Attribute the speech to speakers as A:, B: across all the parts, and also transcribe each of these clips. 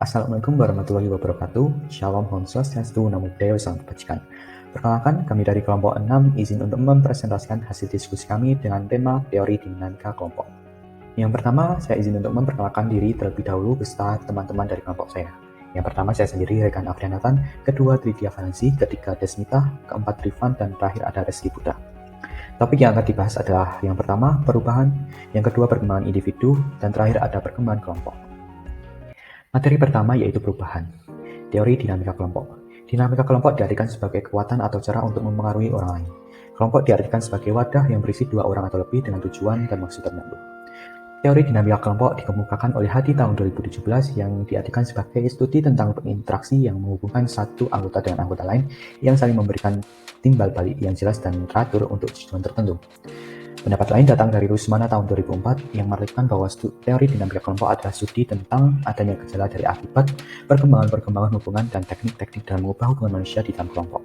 A: Assalamualaikum warahmatullahi wabarakatuh. Shalom, Om Swastiastu, Namo Buddhaya, Salam Kebajikan. Perkenalkan, kami dari kelompok 6 izin untuk mempresentasikan hasil diskusi kami dengan tema teori dinamika kelompok. Yang pertama, saya izin untuk memperkenalkan diri terlebih dahulu beserta teman-teman dari kelompok saya. Yang pertama, saya sendiri, Rekan Afrianatan, kedua Tridia Valensi, ketiga Desmita, keempat Rifan, dan terakhir ada Reski Buddha. Topik yang akan dibahas adalah yang pertama, perubahan, yang kedua, perkembangan individu, dan terakhir ada perkembangan kelompok. Materi pertama yaitu perubahan. Teori dinamika kelompok. Dinamika kelompok diartikan sebagai kekuatan atau cara untuk mempengaruhi orang lain. Kelompok diartikan sebagai wadah yang berisi 2 orang atau lebih dengan tujuan dan maksud tertentu. Teori dinamika kelompok dikemukakan oleh Hadi tahun 2017 yang diartikan sebagai studi tentang interaksi yang menghubungkan satu anggota dengan anggota lain yang saling memberikan timbal balik yang jelas dan teratur untuk tujuan tertentu. Pendapat lain datang dari Rusmana tahun 2004 yang menarikkan bahwa teori dinamika kelompok adalah studi tentang adanya gejala dari akibat, perkembangan hubungan, dan teknik-teknik dalam mengubah hubungan manusia di dalam kelompok.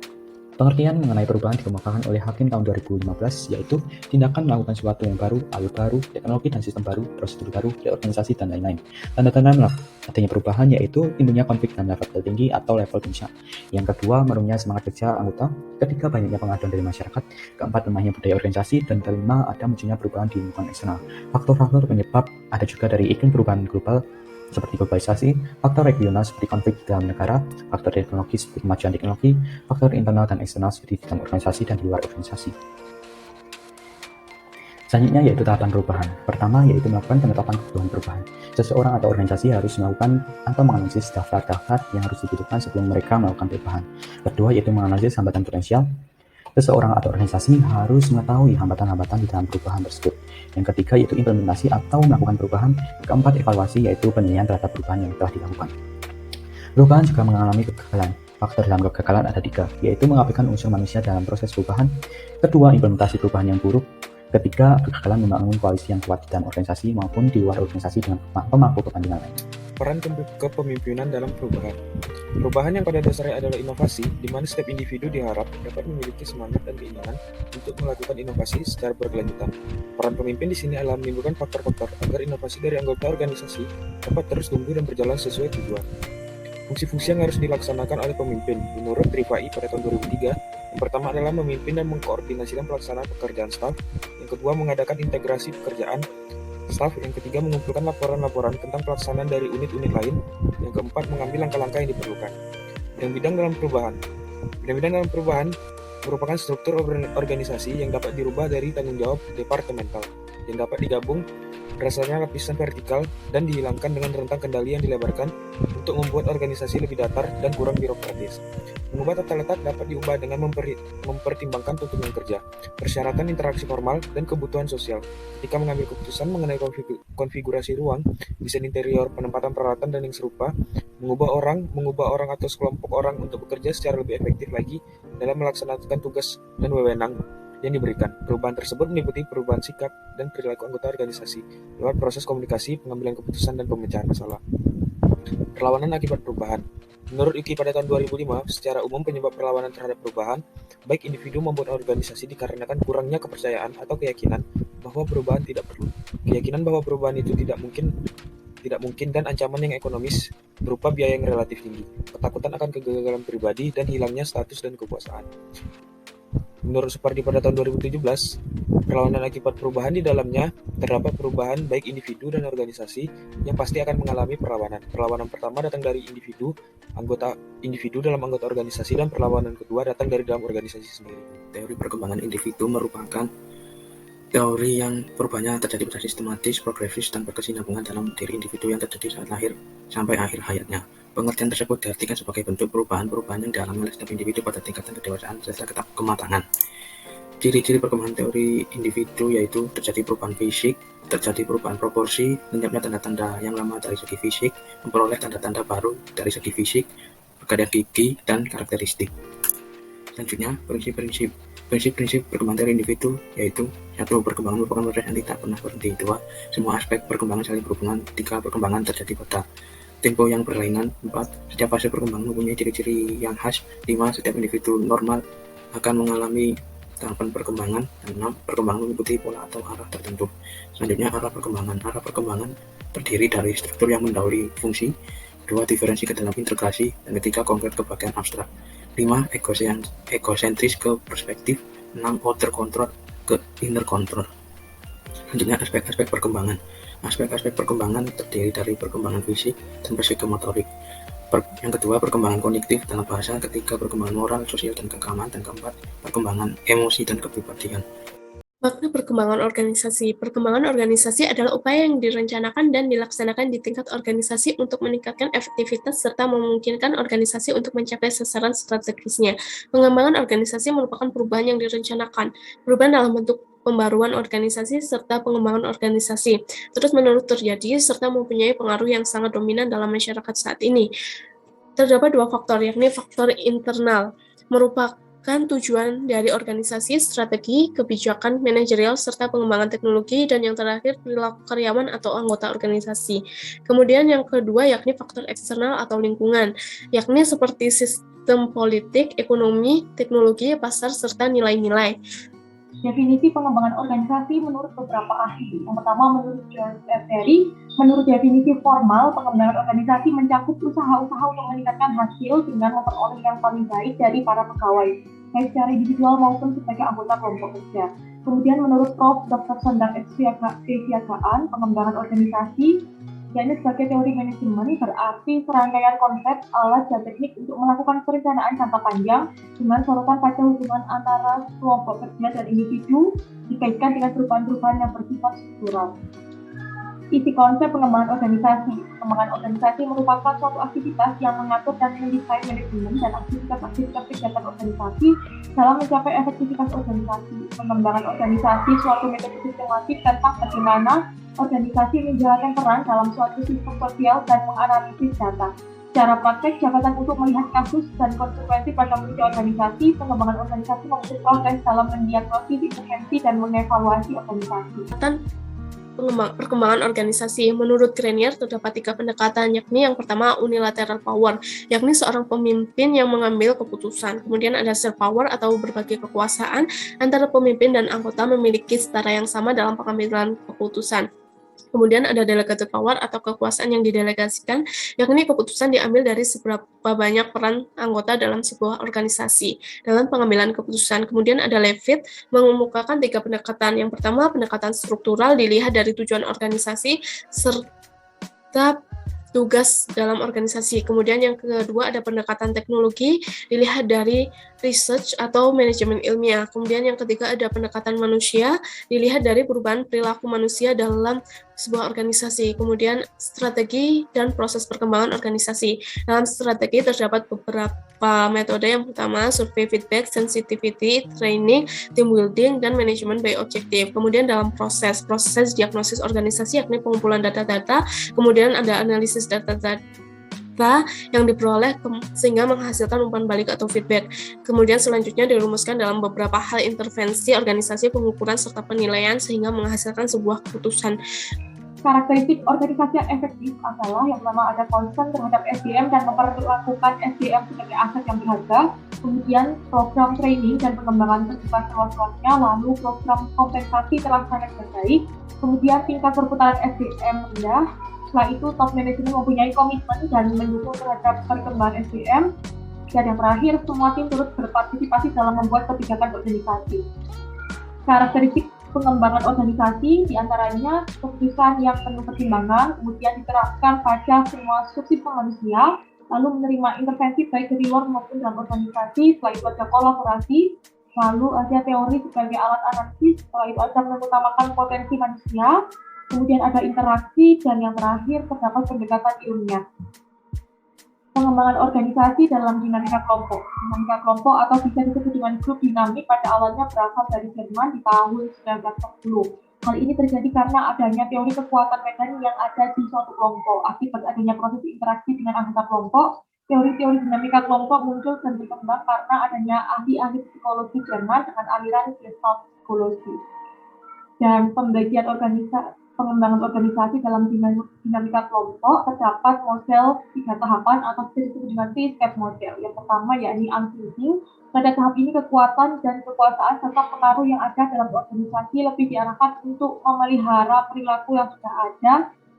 A: Pengertian mengenai perubahan dikemukakan oleh Hakim tahun 2015, yaitu tindakan melakukan sesuatu yang baru, alur baru, teknologi dan sistem baru, prosedur baru, reorganisasi, dan lain-lain. Tanda-tanda adanya perubahan yaitu timbulnya konflik dalam level tertinggi atau level puncak. Yang kedua, menurunnya semangat kerja anggota. Ketiga, banyaknya pengaduan dari masyarakat. Keempat, lemahnya budaya organisasi. Dan kelima, ada munculnya perubahan di lingkungan eksternal. Faktor-faktor penyebab ada juga dari iklim perubahan global, seperti globalisasi, faktor regional seperti konflik di dalam negara, faktor teknologi seperti kemajuan teknologi, faktor internal dan eksternal seperti di dalam organisasi dan di luar organisasi. Selanjutnya yaitu tahapan perubahan. Pertama yaitu melakukan penetapan kebutuhan perubahan. Seseorang atau organisasi harus melakukan atau menganalisis daftar-daftar yang harus dibutuhkan sebelum mereka melakukan perubahan. Kedua yaitu menganalisis hambatan potensial. Seseorang atau organisasi harus mengetahui hambatan-hambatan di dalam perubahan tersebut. Yang ketiga yaitu implementasi atau melakukan perubahan. Keempat, evaluasi yaitu penilaian terhadap perubahan yang telah dilakukan. Perubahan juga mengalami kegagalan. Faktor dalam kegagalan ada 3, yaitu mengabaikan unsur manusia dalam proses perubahan. Kedua, implementasi perubahan yang buruk. Ketiga, kegagalan membangun koalisi yang kuat di dalam organisasi maupun di luar organisasi dengan pemangku kepentingan lain.
B: Peran kepemimpinan dalam perubahan. Perubahan yang pada dasarnya adalah inovasi, di mana setiap individu diharap dapat memiliki semangat dan keinginan untuk melakukan inovasi secara berkelanjutan. Peran pemimpin di sini adalah menimbulkan faktor-faktor agar inovasi dari anggota organisasi dapat terus tumbuh dan berjalan sesuai tujuan. Fungsi-fungsi yang harus dilaksanakan oleh pemimpin. Menurut Rifai pada tahun 2003, yang pertama adalah memimpin dan mengkoordinasikan pelaksanaan pekerjaan staf. Yang kedua, mengadakan integrasi pekerjaan staf. Yang ketiga, mengumpulkan laporan-laporan tentang pelaksanaan dari unit-unit lain. Yang keempat, mengambil langkah-langkah yang diperlukan. Bidang-bidang dalam perubahan. Bidang-bidang dalam perubahan merupakan struktur organisasi yang dapat dirubah dari tanggung jawab departemental, yang dapat digabung berdasarkan lapisan vertikal dan dihilangkan dengan rentang kendali yang dilebarkan untuk membuat organisasi lebih datar dan kurang birokratis. Mengubah tata letak dapat diubah dengan mempertimbangkan tuntutan kerja, persyaratan interaksi formal, dan kebutuhan sosial. Ketika mengambil keputusan mengenai konfigurasi ruang, desain interior, penempatan peralatan, dan yang serupa, mengubah orang atau sekelompok orang untuk bekerja secara lebih efektif lagi dalam melaksanakan tugas dan wewenang yang diberikan. Perubahan tersebut meliputi perubahan sikap dan perilaku anggota organisasi lewat proses komunikasi, pengambilan keputusan, dan pemecahan masalah. Perlawanan akibat perubahan. Menurut Yuki pada tahun 2005, secara umum penyebab perlawanan terhadap perubahan, baik individu maupun organisasi, dikarenakan kurangnya kepercayaan atau keyakinan bahwa perubahan tidak perlu. Keyakinan bahwa perubahan itu tidak mungkin dan ancaman yang ekonomis berupa biaya yang relatif tinggi, ketakutan akan kegagalan pribadi, dan hilangnya status dan kekuasaan. Menurut Supardi pada tahun 2017, perlawanan akibat perubahan di dalamnya terdapat perubahan baik individu dan organisasi yang pasti akan mengalami perlawanan. Perlawanan pertama datang dari individu dalam anggota organisasi, dan perlawanan kedua datang dari dalam organisasi sendiri.
C: Teori perkembangan individu merupakan teori yang perubahannya terjadi pada sistematis, progresif, dan berkesinambungan dalam diri individu yang terjadi saat lahir sampai akhir hayatnya. Pengertian tersebut diartikan sebagai bentuk perubahan-perubahan yang dialami oleh setiap individu pada tingkatan kedewasaan serta kematangan. Ciri-ciri perkembangan teori individu yaitu terjadi perubahan fisik, terjadi perubahan proporsi, lenyapnya tanda-tanda yang lama dari segi fisik, memperoleh tanda-tanda baru dari segi fisik, pergantian gigi, dan karakteristik. Selanjutnya, prinsip-prinsip perkembangan teori individu yaitu 1. Perkembangan merupakan proses yang tidak pernah berhenti. 2. Semua aspek perkembangan saling berhubungan. 3. Perkembangan terjadi pada tempo yang berlainan. 4. Setiap fase perkembangan mempunyai ciri-ciri yang khas. 5. Setiap individu normal akan mengalami tahapan perkembangan. 6. Perkembangan mengikuti pola atau arah tertentu. Selanjutnya, arah perkembangan. Arah perkembangan terdiri dari struktur yang mendahului fungsi, 2. Diferensi ke dalam integrasi. Dan ketiga, konkret ke bagian abstrak. 5. Egosentris ke perspektif. 6. Outer control ke inner control. Selanjutnya, aspek-aspek perkembangan. Aspek-aspek perkembangan terdiri dari perkembangan fisik dan psikomotorik. Yang kedua, perkembangan kognitif dalam bahasa. Ketiga, perkembangan moral, sosial, dan keagamaan. Dan keempat, perkembangan emosi dan kepribadian.
D: Makna perkembangan organisasi. Perkembangan organisasi adalah upaya yang direncanakan dan dilaksanakan di tingkat organisasi untuk meningkatkan efektivitas serta memungkinkan organisasi untuk mencapai sasaran strategisnya. Pengembangan organisasi merupakan perubahan yang direncanakan, perubahan dalam bentuk pembaruan organisasi serta pengembangan organisasi, terus-menerus terjadi serta mempunyai pengaruh yang sangat dominan dalam masyarakat saat ini. Terdapat dua faktor, yakni faktor internal, merupakan tujuan dari organisasi, strategi, kebijakan, manajerial, serta pengembangan teknologi, dan yang terakhir perilaku karyawan atau anggota organisasi. Kemudian yang kedua yakni faktor eksternal atau lingkungan, yakni seperti sistem politik, ekonomi, teknologi, pasar, serta nilai-nilai.
E: Definisi pengembangan organisasi menurut beberapa ahli. Yang pertama, menurut George F. Terry, menurut definisi formal, pengembangan organisasi mencakup usaha-usaha untuk meningkatkan hasil dengan memperoleh yang paling baik dari para pegawai, baik secara individual maupun sebagai anggota kelompok kerja. Kemudian menurut Prof. Dr. Sendang Siagaan, pengembangan organisasi yakni sebagai teori manajemen berarti serangkaian konsep, alat, dan teknik untuk melakukan perencanaan jangka panjang dengan sorotan pada hubungan antara kelompok kerja dan individu dikaitkan dengan perubahan-perubahan yang bersifat struktural. Isi konsep pengembangan organisasi. Pengembangan organisasi merupakan suatu aktivitas yang mengatur dan mendesain manajemen dan aktivitas-aktivitas kegiatan organisasi dalam mencapai efektivitas organisasi. Pengembangan organisasi suatu metode sistematik tentang bagaimana organisasi menjalankan peran dalam suatu sistem sosial dan menganalisis data. Secara praktek, jabatan untuk melihat kasus dan konsekuensi pada fungsi organisasi, pengembangan organisasi membentuk proses dalam mendiagnosis, intervensi, dan mengevaluasi organisasi.
D: Perkembangan organisasi. Menurut Grenier, terdapat 3 pendekatan, yakni yang pertama unilateral power, yakni seorang pemimpin yang mengambil keputusan. Kemudian ada share power atau berbagi kekuasaan antara pemimpin dan anggota memiliki setara yang sama dalam pengambilan keputusan. Kemudian ada delegated power atau kekuasaan yang didelegasikan, yakni keputusan diambil dari seberapa banyak peran anggota dalam sebuah organisasi dalam pengambilan keputusan. Kemudian ada Levitt mengemukakan 3 pendekatan. Yang pertama, pendekatan struktural dilihat dari tujuan organisasi serta tugas dalam organisasi. Kemudian yang kedua ada pendekatan teknologi dilihat dari research atau manajemen ilmiah. Kemudian yang ketiga ada pendekatan manusia dilihat dari perubahan perilaku manusia dalam sebuah organisasi. Kemudian strategi dan proses perkembangan organisasi. Dalam strategi terdapat beberapa metode. Yang pertama survei feedback, sensitivity, training, team building, dan manajemen by objective. Kemudian dalam proses diagnosis organisasi yakni pengumpulan data-data. Kemudian ada analisis data-data yang diperoleh sehingga menghasilkan umpan balik atau feedback. Kemudian selanjutnya dirumuskan dalam beberapa hal intervensi organisasi, pengukuran, serta penilaian sehingga menghasilkan sebuah keputusan.
E: Karakteristik organisasi yang efektif adalah yang pertama ada concern terhadap SDM dan memperlakukan SDM sebagai aset yang berharga, kemudian program training dan pengembangan terbuka seluas-luasnya, lalu program kompensasi terlaksana dengan baik, kemudian tingkat perputaran SDM rendah. Setelah itu, top manajemen mempunyai komitmen dan mendukung terhadap perkembangan SDM. Dan yang terakhir, semua tim turut berpartisipasi dalam membuat kebijakan organisasi. Karakteristik pengembangan organisasi diantaranya keputusan yang penuh pertimbangan, kemudian diterapkan pada semua subsistem manusia, lalu menerima intervensi baik dari luar maupun dalam organisasi. Setelah itu ada kolaborasi, lalu ada teori sebagai alat analisis, setelah itu ada mengutamakan potensi manusia, kemudian ada interaksi, dan yang terakhir terdapat pendekatan ilmiah. Pengembangan organisasi dalam dinamika kelompok. Dinamika kelompok atau bisa disebut dengan grup dinamik pada awalnya berasal dari Jerman di tahun 1940. Hal ini terjadi karena adanya teori kekuatan medan yang ada di suatu kelompok. Akibat adanya proses interaksi dengan anggota kelompok, teori-teori dinamika kelompok muncul dan berkembang karena adanya ahli-ahli psikologi Jerman dengan aliran Gestalt psikologi. Dan pembagian pengembangan organisasi dalam dinamika kelompok terdapat model 3 tahapan atau disebut dengan T-step model. Yang pertama yakni unfusing. Pada tahap ini kekuatan dan kekuasaan serta pengaruh yang ada dalam organisasi lebih diarahkan untuk memelihara perilaku yang sudah ada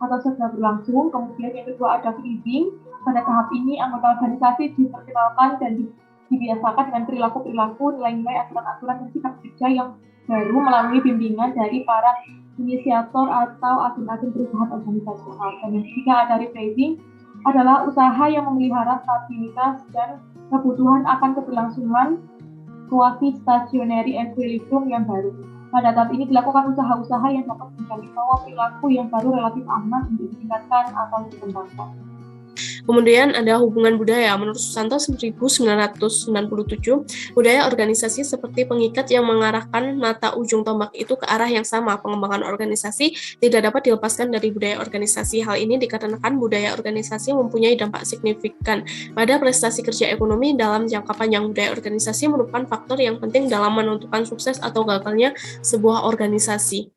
E: atau sudah berlangsung. Kemudian yang kedua ada freezing. Pada tahap ini, anggota organisasi diperkenalkan dan dibiasakan dengan perilaku-perilaku, nilai-nilai, aturan-aturan, dan sikap kerja yang baru melalui bimbingan dari para inisiator atau agen-agen perubahan organisasional. Dan yang ketiga ada rephrasing, adalah usaha yang memelihara stabilitas dan kebutuhan akan keberlangsungan quasi-stationary equilibrium yang baru. Pada tahap ini dilakukan usaha-usaha yang dapat menjadi bahwa perilaku yang baru relatif aman untuk ditingkatkan atau dikembangkan.
D: Kemudian ada hubungan budaya. Menurut Susanto 1997, budaya organisasi seperti pengikat yang mengarahkan mata ujung tombak itu ke arah yang sama. Pengembangan organisasi tidak dapat dilepaskan dari budaya organisasi. Hal ini dikarenakan budaya organisasi mempunyai dampak signifikan pada prestasi kerja ekonomi dalam jangka panjang. Budaya organisasi merupakan faktor yang penting dalam menentukan sukses atau gagalnya sebuah organisasi.